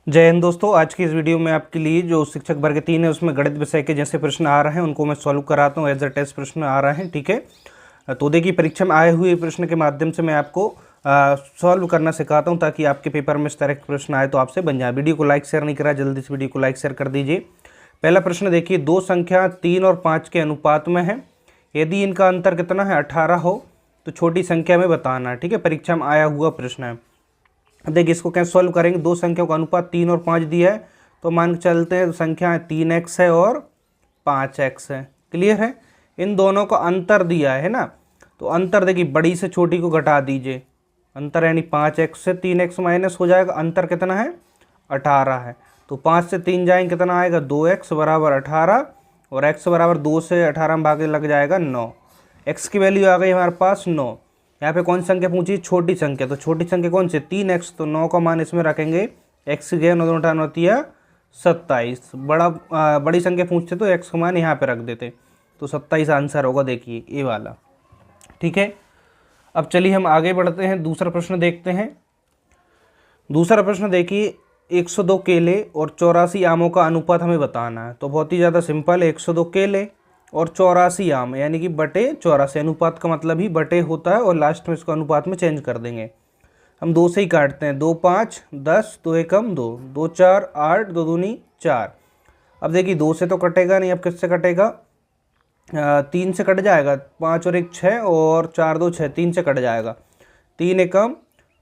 जय हिंद दोस्तों। आज की इस वीडियो में आपके लिए जो शिक्षक वर्ग 3 है उसमें गणित विषय के जैसे प्रश्न आ रहे हैं उनको मैं सॉल्व कराता हूँ। एज अ टेस्ट प्रश्न आ रहे हैं, ठीक है। तो देखिए, परीक्षा में आए हुए प्रश्न के माध्यम से मैं आपको सॉल्व करना सिखाता हूँ ताकि आपके पेपर में इस तरह के प्रश्न आए तो आपसे बन जाए। वीडियो को लाइक शेयर नहीं करा, जल्दी से वीडियो को लाइक शेयर कर दीजिए। पहला प्रश्न देखिए, दो संख्या 3 और 5 के अनुपात में है। यदि इनका अंतर कितना है 18 हो तो छोटी संख्या में बताना है, ठीक है। परीक्षा में आया हुआ प्रश्न है। देखिए, इसको कैसे सॉल्व करेंगे। दो संख्याओं का अनुपात 3 और 5 दिया है तो मान के चलते हैं संख्या 3x है और 5x है। क्लियर है। इन दोनों का अंतर दिया है ना, तो अंतर देखिए बड़ी से छोटी को घटा दीजिए। अंतर यानी 5x से 3x माइनस हो जाएगा। अंतर कितना है 18 है, तो 5 से 3 जाएंगे कितना आएगा 2x बराबर 18 और x बराबर 2 से 18 में भागे लग जाएगा 9। x की वैल्यू आ गई हमारे पास 9। यहाँ पे कौन सी संख्या पूछी, छोटी संख्या। तो छोटी संख्या कौन सी 3x, तो 9 का मान इसमें रखेंगे। x की जगह 9 दूनी 18 होती है 27। बड़ी संख्या पूछते तो x का मान यहाँ पे रख देते, तो 27 आंसर होगा। देखिए ये वाला, ठीक है। अब चलिए हम आगे बढ़ते हैं, दूसरा प्रश्न देखते हैं। दूसरा प्रश्न देखिए, 102 केले और 84 आमों का अनुपात हमें बताना है। तो बहुत ही ज़्यादा सिंपल है। 102 केले और 84 आम यानी कि बटे 84। अनुपात का मतलब ही बटे होता है और लास्ट में इसको अनुपात में चेंज कर देंगे। हम 2 से ही काटते हैं। 2 5 10, 2 एकम 2, 2 4 8, 2 दूनी 4। अब देखिए 2 से तो कटेगा नहीं, अब किससे कटेगा 3 से कट जाएगा। 5 और 1 6 और 4 2 6, 3 से कट जाएगा। 3 एकम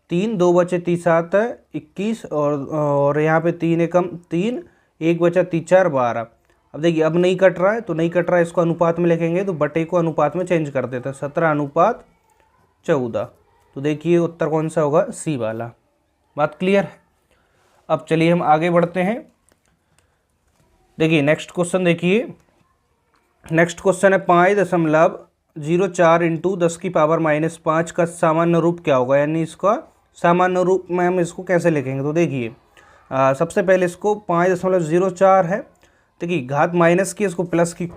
3, 2 बचे 3 7 है 21 और यहाँ पे 3 एकम 3, 1 बचा 3 4 12। अब देखिए अब नहीं कट रहा है तो नहीं कट रहा है, इसको अनुपात में लिखेंगे तो बटे को अनुपात में चेंज कर देते हैं। 17 अनुपात 14। तो देखिए उत्तर कौन सा होगा, सी वाला। बात क्लियर है। अब चलिए हम आगे बढ़ते हैं। देखिए नेक्स्ट क्वेश्चन देखिए, नेक्स्ट क्वेश्चन है 5.04 इंटू 10 की पावर -5 का सामान्य रूप क्या होगा। यानी इसका सामान्य रूप में हम इसको कैसे लिखेंगे। तो देखिए सबसे पहले इसको 5.04 है। देखिए घात माइनस की, इसको प्लस की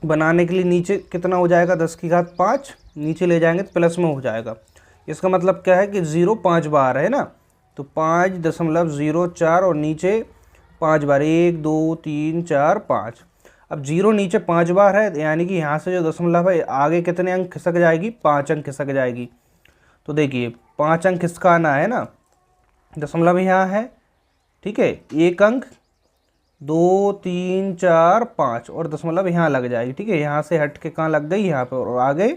बनाने के लिए नीचे कितना हो जाएगा 10 की घात 5, नीचे ले जाएंगे तो प्लस में हो जाएगा। इसका मतलब क्या है कि 0 5 बार है ना, तो 5.04 और नीचे 5 बार 1 2 3 4 5। अब 0 नीचे 5 बार है यानी कि यहाँ से जो दशमलव है आगे कितने अंक खिसक जाएगी, 5 अंक खिसक जाएगी। तो देखिए 5 अंक खिसका आना है ना, दशमलव यहाँ है, ठीक है। 1 अंक 2 3 4 5 और दशमलव यहाँ लग जाएगी, ठीक है। यहाँ से हट के कहाँ लग गई, यहाँ पे, और आगे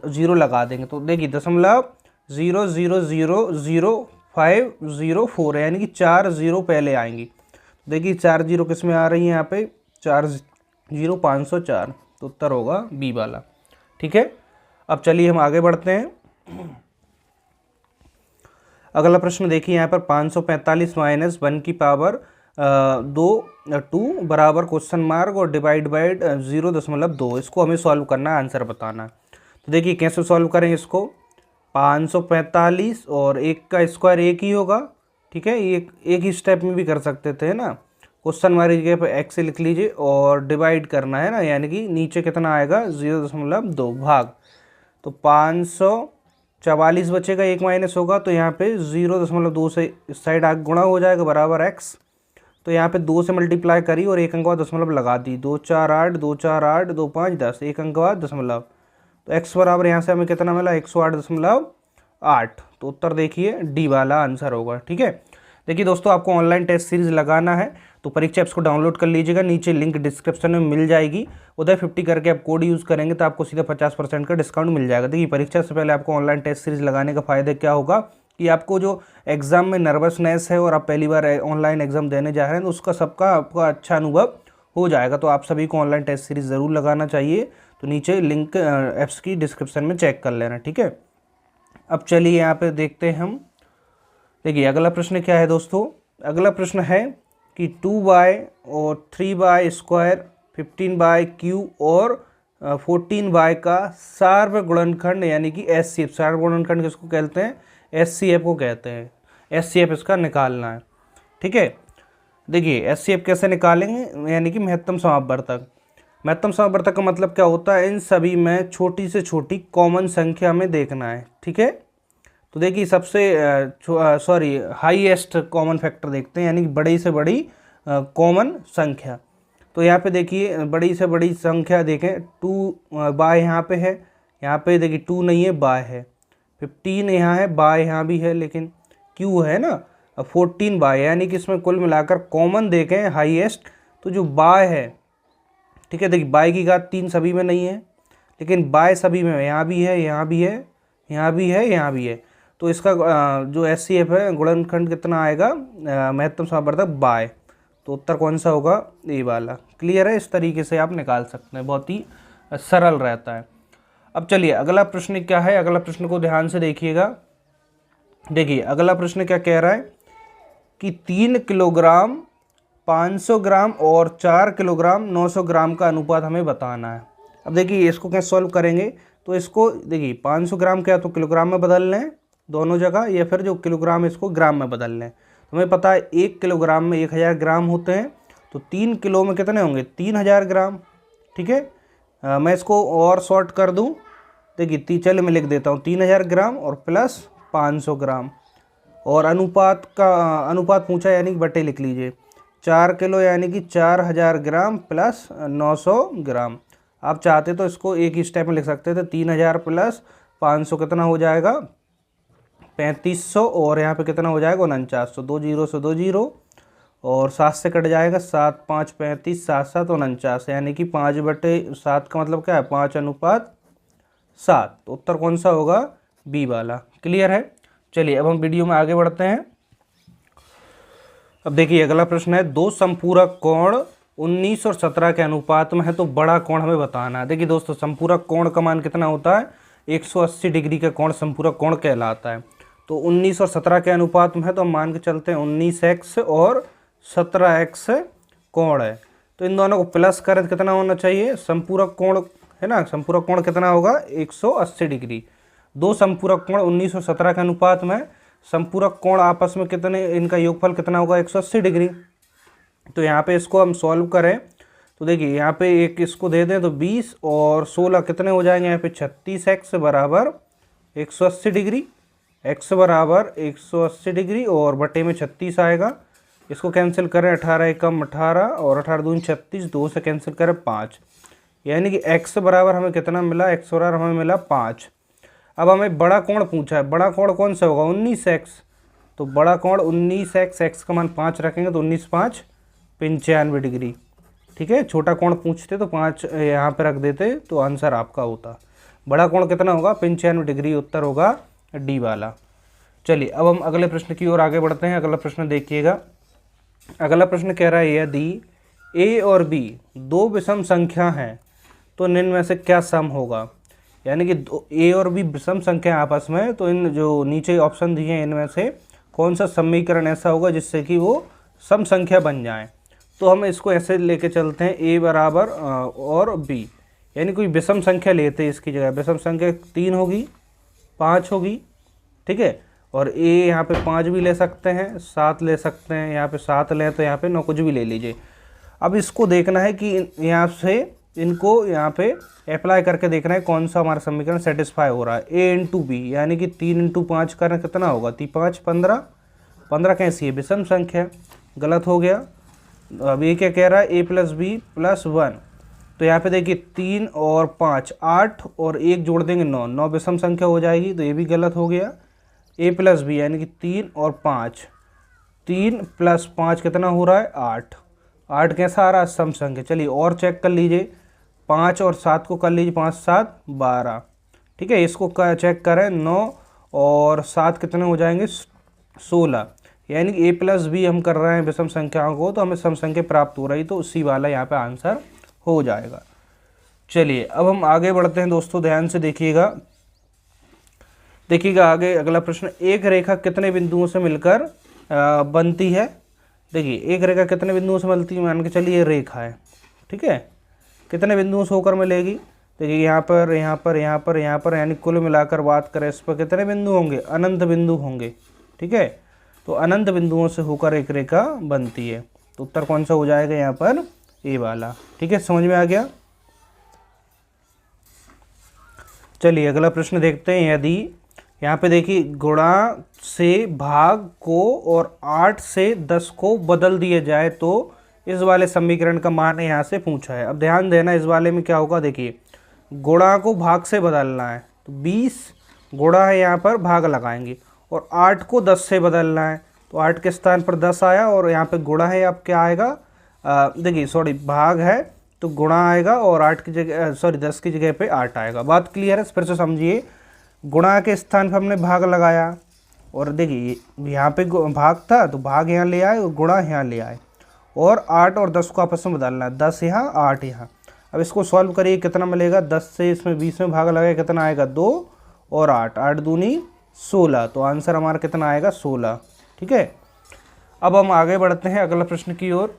0 लगा देंगे। तो देखिए दशमलव 0.0000504 यानी कि 4 0 पहले आएंगी। देखिए 4 0 किस में आ रही है, यहाँ पे 4 0 504। तो उत्तर होगा बी वाला, ठीक है। अब चलिए हम आगे बढ़ते हैं। अगला प्रश्न देखिए, यहाँ पर 545 माइनस 1 की पावर 2 बराबर क्वेश्चन मार्क और डिवाइड बाई 0.2। इसको हमें सॉल्व करना है, आंसर बताना है। तो देखिए कैसे सॉल्व करेंगे इसको। 545 और 1 का स्क्वायर 1 ही होगा, ठीक है। एक ही स्टेप में भी कर सकते थे ना। क्वेश्चन मार्क की जगह पर एक्स लिख लीजिए और डिवाइड करना है ना, यानी कि नीचे कितना आएगा 0.2 भाग। तो 544 बचेगा, 1 माइनस होगा तो यहाँ पे 0.2 से इस साइड आगे गुणा हो जाएगा बराबर एक्स। तो यहाँ पे 2 से मल्टीप्लाई करी और 1 अंक बाद दशमलव लगा दी। 2 4 8, 2 4 8, 2 5 10, 1 अंक बाद दशमलव। तो x बराबर यहाँ से हमें कितना मिला 108.8। तो उत्तर देखिए डी वाला आंसर होगा, ठीक है। देखिए दोस्तों, आपको ऑनलाइन टेस्ट सीरीज लगाना है तो परीक्षा ऐप्स को डाउनलोड कर लीजिएगा, नीचे लिंक डिस्क्रिप्शन में मिल जाएगी। उधर 50 करके आप कोड यूज़ करेंगे तो आपको सीधा 50% का डिस्काउंट मिल जाएगा। देखिए परीक्षा से पहले आपको ऑनलाइन टेस्ट सीरीज लगाने का फ़ायदा क्या होगा कि आपको जो एग्ज़ाम में नर्वसनेस है और आप पहली बार ऑनलाइन एग्ज़ाम देने जा रहे हैं तो उसका सबका आपका अच्छा अनुभव हो जाएगा। तो आप सभी को ऑनलाइन टेस्ट सीरीज ज़रूर लगाना चाहिए। तो नीचे लिंक ऐप्स की डिस्क्रिप्शन में चेक कर लेना, ठीक है। अब चलिए यहाँ पे देखते हैं हम। देखिए अगला प्रश्न क्या है दोस्तों। अगला प्रश्न है कि 2y और 3y स्क्वायर 15y क्यू और 14y का सार्व गुणनखंड यानी कि SCF। सार्व गुणनखंड किसको कहते हैं, SCF को कहते हैं। SCF इसका निकालना है, ठीक है। देखिए SCF कैसे निकालेंगे, यानी कि महत्तम समापवर्तक। महत्तम समापवर्तक का मतलब क्या होता है, इन सभी में छोटी से छोटी कॉमन संख्या में देखना है, ठीक है। तो देखिए सबसे हाईएस्ट कॉमन फैक्टर देखते हैं, यानी कि बड़ी से बड़ी कॉमन संख्या। तो यहाँ पे देखिए बड़ी से बड़ी संख्या देखें, 2 बाय यहाँ पे है, यहाँ पे देखिए 2 नहीं है, बाय है। 15 यहाँ है, बाय यहाँ भी है, लेकिन क्यू है ना। अब 14 बाय, यानी कि इसमें कुल मिलाकर कॉमन देखें हाईएस्ट तो जो बाय है, ठीक है। देखिए बाय की घात 3 सभी में नहीं है, लेकिन बाय सभी में, यहाँ भी है, यहाँ भी है, यहाँ भी है, यहाँ भी है। तो इसका जो HCF है गुणनखंड कितना आएगा, महत्तम समावर्धक बाय। तो उत्तर कौन सा होगा, ए वाला। क्लियर है, इस तरीके से आप निकाल सकते हैं, बहुत ही सरल रहता है। अब चलिए अगला प्रश्न क्या है, अगला प्रश्न को ध्यान से देखिएगा। देखिए अगला प्रश्न क्या कह रहा है कि 3 किलोग्राम 500 ग्राम और 4 किलोग्राम 900 ग्राम का अनुपात हमें बताना है। अब देखिए इसको कैसे सॉल्व करेंगे, तो इसको देखिए 500 ग्राम क्या तो किलोग्राम में बदल लें दोनों जगह, या फिर जो किलोग्राम इसको ग्राम में बदल लें। तो हमें पता है 1 किलोग्राम में 1000 ग्राम होते हैं, तो 3 किलो में कितने होंगे, 3000 ग्राम। ठीक है, मैं इसको और शॉर्ट कर दूं, देखिए चलिए मैं लिख देता हूँ 3000 ग्राम और प्लस 500 ग्राम, और अनुपात पूछा यानी कि बटे लिख लीजिए। 4 किलो यानी कि 4000 ग्राम प्लस 900 ग्राम। आप चाहते तो इसको एक ही स्टेप में लिख सकते थे, 3000 प्लस 500 कितना हो जाएगा 3500, और यहाँ पे कितना हो जाएगा 4900। 2 जीरो से 2 जीरो, और 7 से कट जाएगा 7 5 35, 7 7 49, यानी कि 5/7 का मतलब क्या है 5:7। तो उत्तर कौन सा होगा, बी वाला। क्लियर है। चलिए अब हम वीडियो में आगे बढ़ते हैं। अब देखिए अगला प्रश्न है, 2 संपूरक कोण 19 और 17 के अनुपात में है, तो बड़ा कोण हमें बताना है। देखिए दोस्तों संपूरक कोण का मान कितना होता है, 180 डिग्री का कोण संपूरक कोण कहलाता है। तो 19 और 17 के अनुपात में है, तो हम मान के चलते हैं 19x और 17x कोण है। तो इन दोनों को प्लस करें कितना होना चाहिए, संपूरक कोण है ना, संपूरक कोण कितना होगा 180 डिग्री। 2 संपूरक कोण 19 और 17 के अनुपात में, संपूरक कोण आपस में कितने, इनका योगफल कितना होगा 180 डिग्री। तो यहाँ पे इसको हम सॉल्व करें तो देखिए यहाँ पे एक इसको दे दें तो 20 और 16 कितने हो जाएंगे, यहाँ पे 36x बराबर 180 डिग्री, x बराबर 180 डिग्री और बटे में 36 आएगा। इसको कैंसिल करें, 18 एकम 18 और 18 दूनी 36, 2 से कैंसिल करें 5, यानी कि x बराबर हमें कितना मिला, x बराबर हमें मिला 5। अब हमें बड़ा कोण पूछा है, बड़ा कोण कौन सा होगा 19x, तो बड़ा कोण 19x, x का मान 5 रखेंगे तो 19 5 95 डिग्री। ठीक है, छोटा कोण पूछते तो 5 यहाँ पे रख देते तो आंसर आपका होता। बड़ा कोण कितना होगा 95 डिग्री, उत्तर होगा डी वाला। चलिए अब हम अगले प्रश्न की ओर आगे बढ़ते हैं। अगला प्रश्न देखिएगा। अगला प्रश्न कह रहा है, यदि a और b 2 विषम संख्या हैं तो निम्न में से क्या सम होगा। यानी कि a और b विषम संख्या आपस में, तो इन जो नीचे ऑप्शन दिए हैं इनमें से कौन सा समीकरण ऐसा होगा जिससे कि वो सम संख्या बन जाए। तो हम इसको ऐसे लेके चलते हैं, a बराबर और b, यानी कोई विषम संख्या लेते हैं इसकी जगह। विषम संख्या 3 होगी, 5 होगी, ठीक है, और a यहाँ पे 5 भी ले सकते हैं, 7 ले सकते हैं, यहाँ पे 7 लें तो यहाँ पे 9 कुछ भी ले लीजिए। अब इसको देखना है कि यहाँ से इनको यहाँ पे अप्लाई करके देखना है कौन सा हमारा समीकरण सेटिस्फाई हो रहा है। a इंटू बी यानी कि 3 इंटू 5 करना कितना होगा, 3 5 15, 15 कैसी है विषम संख्या, गलत हो गया। अब ये क्या कह रहा है, a प्लस बी प्लस 1, तो यहाँ पे देखिए 3 और 5 8 और 1 जोड़ देंगे 9, 9 विषम संख्या हो जाएगी, तो ये भी गलत हो गया। a प्लस बी यानी कि 3 और 5, 3 प्लस 5 कितना हो रहा है 8, 8 कैसा आ रहा है सम संख्या। चलिए और चेक कर लीजिए, 5 और 7 को कर लीजिए, 5 7 12, ठीक है। इसको चेक करें, 9 और 7 कितने हो जाएंगे 16, यानी कि a प्लस बी हम कर रहे हैं विषम संख्याओं को, तो हमें सम संख्या प्राप्त हो रही, तो उसी वाला यहाँ पे आंसर हो जाएगा। चलिए अब हम आगे बढ़ते हैं दोस्तों, ध्यान से देखिएगा। देखिएगा आगे अगला प्रश्न, एक रेखा कितने बिंदुओं से मिलकर बनती है। देखिए एक रेखा कितने बिंदुओं से मिलती है, मान के चलिए रेखा है, ठीक है, कितने बिंदुओं से होकर मिलेगी। देखिए यहाँ पर यहाँ पर यहाँ पर यहाँ पर, यानी कुल मिलाकर बात करें इस पर कितने बिंदु होंगे, अनंत बिंदु होंगे, ठीक है। तो अनंत बिंदुओं से होकर एक रेखा बनती है, तो उत्तर कौन सा हो जाएगा यहाँ पर, ए वाला। ठीक है, समझ में आ गया। चलिए अगला प्रश्न देखते हैं, यदि यहाँ पे देखिए गुणा से भाग को और 8 से 10 को बदल दिया जाए तो इस वाले समीकरण का मान यहाँ से पूछा है। अब ध्यान देना इस वाले में क्या होगा, देखिए गुणा को भाग से बदलना है तो 20 गुणा है, यहाँ पर भाग लगाएंगे, और 8 को 10 से बदलना है तो 8 के स्थान पर 10 आया, और यहाँ पे गुणा है, अब क्या आएगा, देखिए सॉरी भाग है तो गुणा आएगा, और 8 की जगह सॉरी 10 की जगह पे 8 आएगा। बात क्लियर है? फिर से समझिए, गुणा के स्थान पर हमने भाग लगाया, और देखिए यहाँ पे भाग था तो भाग यहाँ ले आए और गुणा यहाँ ले आए, और 8 और 10 को आपस में बदलना है, 10 यहाँ 8 यहाँ। अब इसको सॉल्व करिए, कितना मिलेगा, 10 से इसमें 20 में भाग लगाए कितना आएगा, 2 और 8, 8 दूनी 16, तो आंसर हमारा कितना आएगा, 16। ठीक है, अब हम आगे बढ़ते हैं अगला प्रश्न की ओर।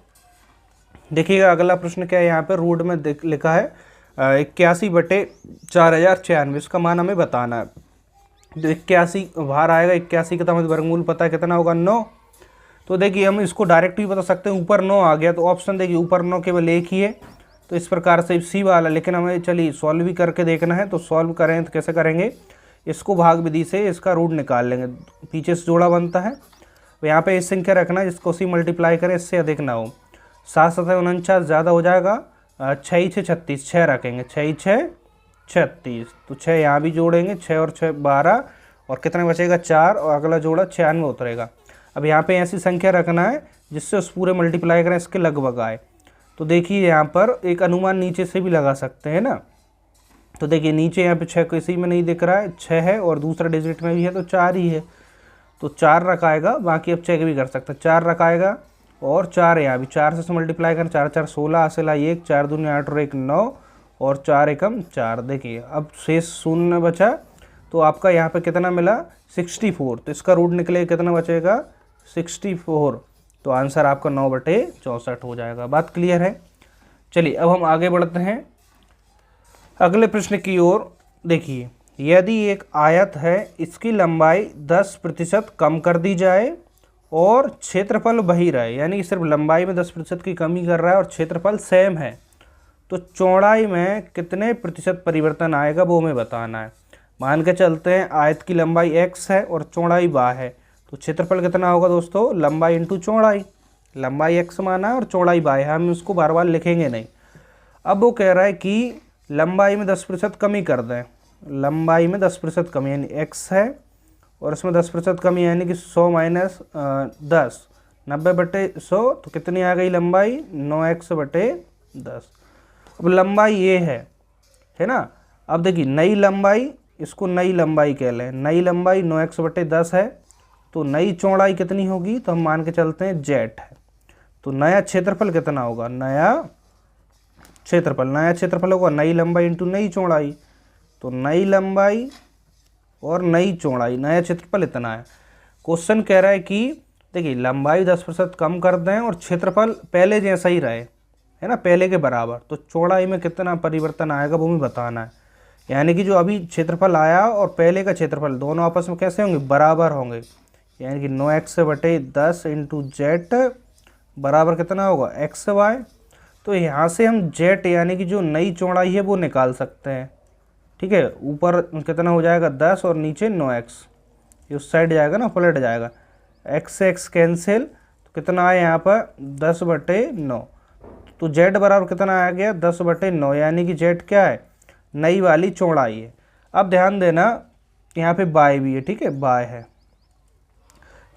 देखिएगा अगला प्रश्न क्या है, यहाँ पे रूट में लिखा है 81/4096, इसका मान हमें बताना है। तो 81 बाहर आएगा, 81 का तो हमें वर्गमूल पता है कितना होगा, 9। तो देखिए हम इसको डायरेक्ट भी बता सकते हैं, ऊपर 9 आ गया तो ऑप्शन देखिए ऊपर 9 केवल एक ही है, तो इस प्रकार से सी वाला, लेकिन हमें चलिए सॉल्व भी करके देखना है। तो सॉल्व करें तो कैसे करेंगे, इसको भाग विधि से इसका रूट निकाल लेंगे, पीछे से जोड़ा बनता है, तो यहाँ पे इस संख्या रखना जिसको सी मल्टीप्लाई करें इससे अधिक ना हो। 7 7 49 ज़्यादा हो जाएगा, 6 6 36, 6 रखेंगे, 6 6 36, तो 6 यहाँ भी जोड़ेंगे, 6 और 6 12, और कितना बचेगा 4, और अगला जोड़ा 96 में उतरेगा। अब यहाँ पे ऐसी संख्या रखना है जिससे उस पूरे मल्टीप्लाई करें इसके लगभग आए। तो देखिए यहाँ पर एक अनुमान नीचे से भी लगा सकते हैं ना, तो देखिए नीचे यहाँ पे 6 किसी में नहीं दिख रहा है, 6 है और दूसरा डिजिट में भी है तो 4 ही है, तो 4 रखाएगा, बाकी अब चेक भी कर सकते हैं, 4 रखाएगा और 4 यहाँ भी 4 से मल्टीप्लाई करें, 4 4 16, हासिल 1, 4 दूनी 8 और 1 9, और 4 एकम 4। देखिए अब शेष शून्य बचा, तो आपका यहाँ पे कितना मिला, 64, तो इसका रूट निकले कितना बचेगा, 64, तो आंसर आपका 9/64 हो जाएगा। बात क्लियर है? चलिए अब हम आगे बढ़ते हैं अगले प्रश्न की ओर। देखिए यदि एक आयत है, इसकी लंबाई 10% कम कर दी जाए और क्षेत्रफल वही रहे, यानी कि सिर्फ लंबाई में 10% की कमी कर रहा है और क्षेत्रफल सेम है, तो चौड़ाई में कितने प्रतिशत परिवर्तन आएगा वो हमें बताना है। मान के चलते हैं आयत की लंबाई x है और चौड़ाई y है, तो क्षेत्रफल कितना होगा दोस्तों, लंबाई इंटू चौड़ाई, लंबाई x माना है और चौड़ाई y है, हम इसको बार बार लिखेंगे नहीं। अब वो कह रहा है कि लंबाई में 10% कमी कर दें, लंबाई में 10% कमी यानी x है और इसमें 10% कमी यानी कि 100 माइनस 10, 90/100, तो कितनी आ गई लंबाई, 9x/10। अब लंबाई ये है ना। अब देखिए नई लंबाई, इसको नई लंबाई कह लें, नई लंबाई 9x/10 है, तो नई चौड़ाई कितनी होगी, तो हम मान के चलते हैं z है, तो नया क्षेत्रफल कितना होगा, नया क्षेत्रफल होगा नई लंबाई इंटू नई चौड़ाई, तो नई लंबाई और नई चौड़ाई, नया क्षेत्रफल इतना है। क्वेश्चन कह रहा है कि देखिए लंबाई 10% कम कर दें और क्षेत्रफल पहले जैसा ही रहे, है ना, पहले के बराबर, तो चौड़ाई में कितना परिवर्तन आएगा वो हमें बताना है। यानी कि जो अभी क्षेत्रफल आया और पहले का क्षेत्रफल दोनों आपस में कैसे होंगे, बराबर होंगे, यानी कि 9x/10 इंटू जेट बराबर कितना होगा, xy। तो यहाँ से हम जेट यानी कि जो नई चौड़ाई है वो निकाल सकते हैं। ठीक है, ऊपर कितना हो जाएगा 10 और नीचे 9x, ये उस साइड जाएगा ना, पलट जाएगा, x से x कैंसिल, तो कितना आया यहाँ पर 10/9, तो z बराबर कितना आ गया 10/9, यानी कि z क्या है, नई वाली चौड़ाई है। अब ध्यान देना यहाँ पे बाय भी है, ठीक है, बाय है,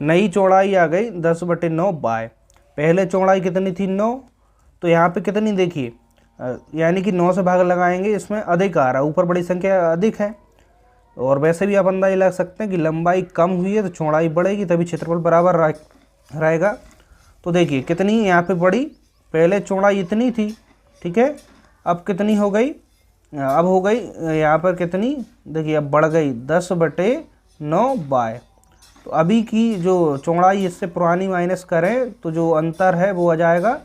नई चौड़ाई आ गई 10/9 बाय, पहले चौड़ाई कितनी थी 9, तो यहाँ पे कितनी देखिए, यानी कि 9 से भाग लगाएंगे, इसमें अधिक आ रहा है, ऊपर बड़ी संख्या अधिक है, और वैसे भी आप अंदाजा लगा सकते हैं कि लंबाई कम हुई है तो चौड़ाई बढ़ेगी, तभी क्षेत्रफल बराबर रहेगा। तो देखिए कितनी यहाँ पे बढ़ी, पहले चौड़ाई इतनी थी, ठीक है, अब कितनी हो गई, अब हो गई यहाँ पर कितनी, देखिए अब बढ़ गई 10/9 बाय। तो अभी की जो चौड़ाई इससे पुरानी माइनस करें तो जो अंतर है वो आ जाएगा,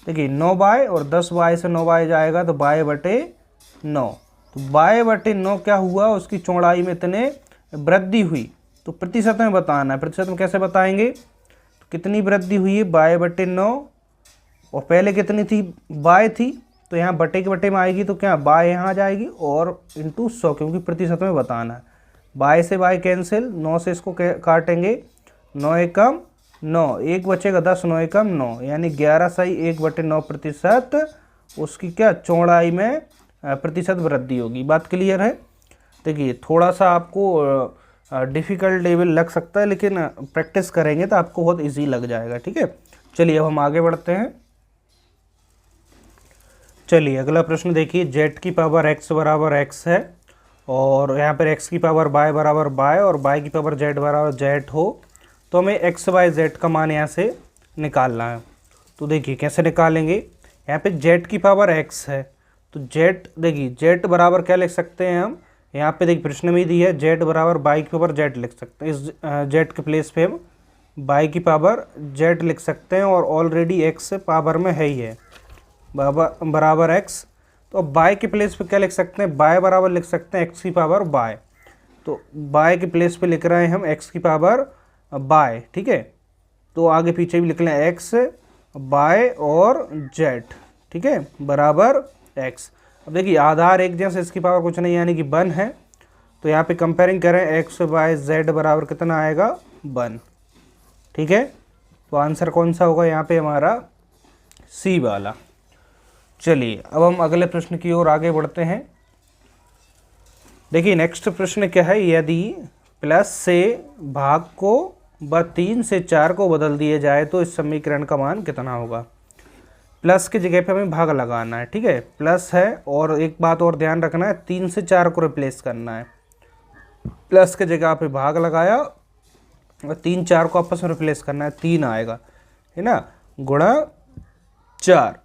देखिए 9 बाय और 10 बाय से 9 बाय जाएगा तो बाय/9, तो बाय/9 क्या हुआ, उसकी चौड़ाई में इतने वृद्धि हुई। तो प्रतिशत में बताना है, प्रतिशत में कैसे बताएंगे, तो कितनी वृद्धि हुई है बाय/9, और पहले कितनी थी, बाय थी, तो यहाँ बटे के बटे में आएगी तो क्या बाय यहाँ आ जाएगी और इंटू 100, क्योंकि प्रतिशत में बताना है। बाय से बाय कैंसिल, 9 से इसको काटेंगे, 9 एकम 9, 1 बचेगा 10, 9 एकम 9, यानी 11 सही 1/9% उसकी क्या चौड़ाई में प्रतिशत वृद्धि होगी। बात क्लियर है। देखिए थोड़ा सा आपको डिफ़िकल्ट लेवल लग सकता है, लेकिन प्रैक्टिस करेंगे तो आपको बहुत इजी लग जाएगा। ठीक है, चलिए अब हम आगे बढ़ते हैं। चलिए अगला प्रश्न देखिए, z की पावर x बराबर x है और यहाँ पर x की पावर y बराबर y और y की पावर z बराबर z हो, तो हमें x y z का मान यहाँ से निकालना है। तो देखिए कैसे निकालेंगे, यहाँ पे z की पावर x है तो z, देखिए z बराबर क्या लिख सकते हैं हम, यहाँ पे देखिए प्रश्न में दी है z बराबर y की पावर z लिख सकते हैं। इस z के प्लेस पे हम y की पावर z लिख सकते हैं और ऑलरेडी x पावर में है ही है बराबर x, तो अब y के प्लेस पे क्या लिख सकते हैं, y बराबर लिख सकते हैं x की पावर y, तो y के प्लेस पे लिख रहे हैं हम x की पावर y। ठीक है, तो आगे पीछे भी लिख लें x y और z। ठीक है, बराबर x। अब देखिए आधार एक जैसे, इसकी पावर कुछ नहीं यानी कि 1 है, तो यहाँ पे कंपेयरिंग करें x y z बराबर कितना आएगा 1। ठीक है, तो आंसर कौन सा होगा यहाँ पे हमारा सी वाला। चलिए अब हम अगले प्रश्न की ओर आगे बढ़ते हैं। देखिए नेक्स्ट प्रश्न क्या है, यदि प्लस से भाग को व 3 से 4 को बदल दिया जाए तो इस समीकरण का मान कितना होगा। प्लस की जगह पे हमें भाग लगाना है। ठीक है, प्लस है और एक बात और ध्यान रखना है, 3 से 4 को रिप्लेस करना है। प्लस की जगह पे भाग लगाया और 3 4 को आपस में रिप्लेस करना है, 3 आएगा है ना, गुणा 4,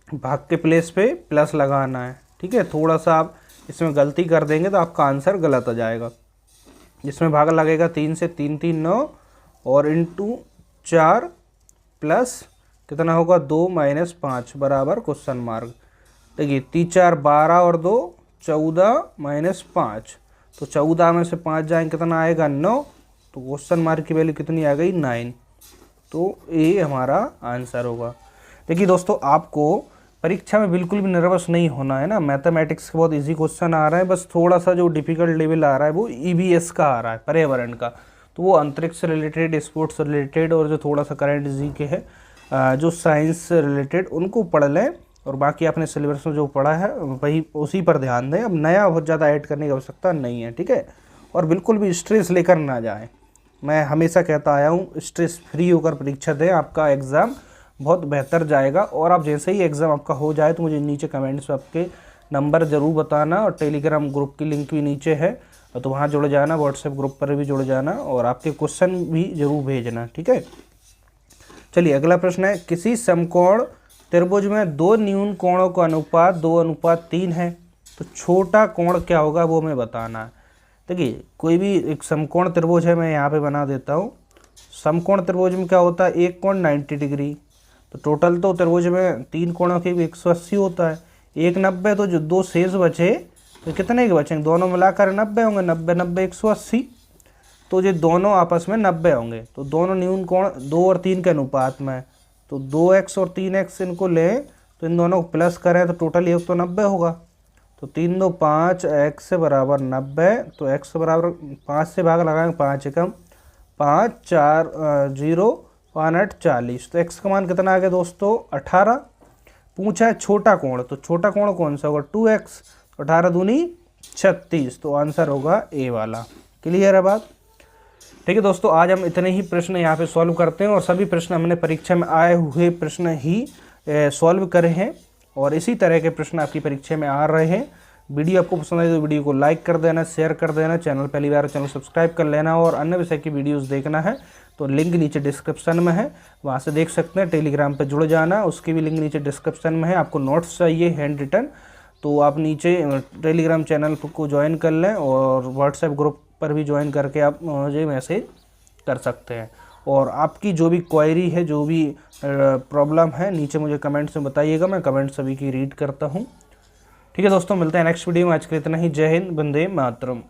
भाग के प्लेस पे प्लस लगाना है। ठीक है, थोड़ा सा आप इसमें गलती कर देंगे तो आपका आंसर गलत आ जाएगा। जिसमें भाग लगेगा 3 से 3 3 9 और इंटू 4 प्लस कितना होगा 2 माइनस 5 बराबर क्वेश्चन मार्क। देखिए 3 4 12 और 2 14 माइनस 5, तो 14 में से 5 जाएंगे कितना आएगा 9, तो क्वेश्चन मार्क की वैल्यू कितनी आ गई 9, तो ये हमारा आंसर होगा। देखिए दोस्तों आपको परीक्षा में बिल्कुल भी नर्वस नहीं होना है ना, मैथमेटिक्स के बहुत इजी क्वेश्चन आ रहा है, बस थोड़ा सा जो डिफिकल्ट लेवल आ रहा है वो ईवीएस का आ रहा है, पर्यावरण का, तो वो अंतरिक्ष से रिलेटेड, स्पोर्ट्स से रिलेटेड और जो थोड़ा सा करंट जीके है, जो साइंस से रिलेटेड, उनको पढ़ लें और बाकी आपने सिलेबस में जो पढ़ा है वही उसी पर ध्यान दें। अब नया बहुत ज़्यादा ऐड करने की आवश्यकता नहीं है। ठीक है, और बिल्कुल भी स्ट्रेस लेकर ना जाएं। मैं हमेशा कहता आया हूँ स्ट्रेस फ्री होकर परीक्षा दें, आपका एग्ज़ाम बहुत बेहतर जाएगा। और आप जैसे ही एग्ज़ाम आपका हो जाए तो मुझे नीचे कमेंट्स में आपके नंबर ज़रूर बताना, और टेलीग्राम ग्रुप की लिंक भी नीचे है तो वहाँ जुड़ जाना, व्हाट्सएप ग्रुप पर भी जुड़ जाना और आपके क्वेश्चन भी ज़रूर भेजना। ठीक है, चलिए अगला प्रश्न है, किसी समकोण त्रिभुज में 2 न्यून कोणों का अनुपात 2:3 है, तो छोटा कोण क्या होगा वो हमें बताना है। देखिए कोई भी एक समकोण त्रिभुज है, मैं यहाँ पे बना देता हूँ। समकोण त्रिभुज में क्या होता है, एक कोण 90 डिग्री, तो टोटल तो त्रिभुज में 3 कोणों के भी 180 होता है, 1 90, तो जो 2 शेष बचे तो कितने के बचेंगे, दोनों मिलाकर 90 होंगे, 90 90 180, तो ये दोनों आपस में 90 होंगे, तो दोनों न्यून कोण 2 और 3 के अनुपात में, तो 2x और 3x इनको लें तो इन दोनों को प्लस करें तो टोटल ये तो 90 होगा, तो 3 2 5 x बराबर 90, तो x बराबर 5 से भाग लगाएंगे, 5 एकम 5 4 0 5 8 40, तो x का मान कितना आ गया दोस्तों 18। पूछा है छोटा कोण, तो छोटा कोण कौन सा होगा 2x, 18 दूनी 36, तो आंसर होगा ए वाला। क्लियर है बात। ठीक है दोस्तों, आज हम इतने ही प्रश्न यहाँ पे सॉल्व करते हैं और सभी प्रश्न हमने परीक्षा में आए हुए प्रश्न ही सॉल्व करे हैं और इसी तरह के प्रश्न आपकी परीक्षा में आ रहे हैं। वीडियो आपको पसंद आई तो वीडियो को लाइक कर देना, शेयर कर देना, चैनल पहली बार चैनल सब्सक्राइब कर लेना और अन्य विषय की वीडियोस देखना है तो लिंक नीचे डिस्क्रिप्शन में है, वहाँ से देख सकते हैं। टेलीग्राम पर जुड़ जाना, उसकी भी लिंक नीचे डिस्क्रिप्शन में है। आपको नोट्स चाहिए हैंड रिटन तो आप नीचे टेलीग्राम चैनल को ज्वाइन कर लें और व्हाट्सएप ग्रुप पर भी ज्वाइन करके आप मुझे मैसेज कर सकते हैं। और आपकी जो भी क्वेरी है, जो भी प्रॉब्लम है, नीचे मुझे कमेंट्स में बताइएगा, मैं कमेंट सभी की रीड करता हूँ। ठीक है दोस्तों, मिलते हैं नेक्स्ट वीडियो में। आज के लिए इतना ही। जय हिंद, वंदे मातरम।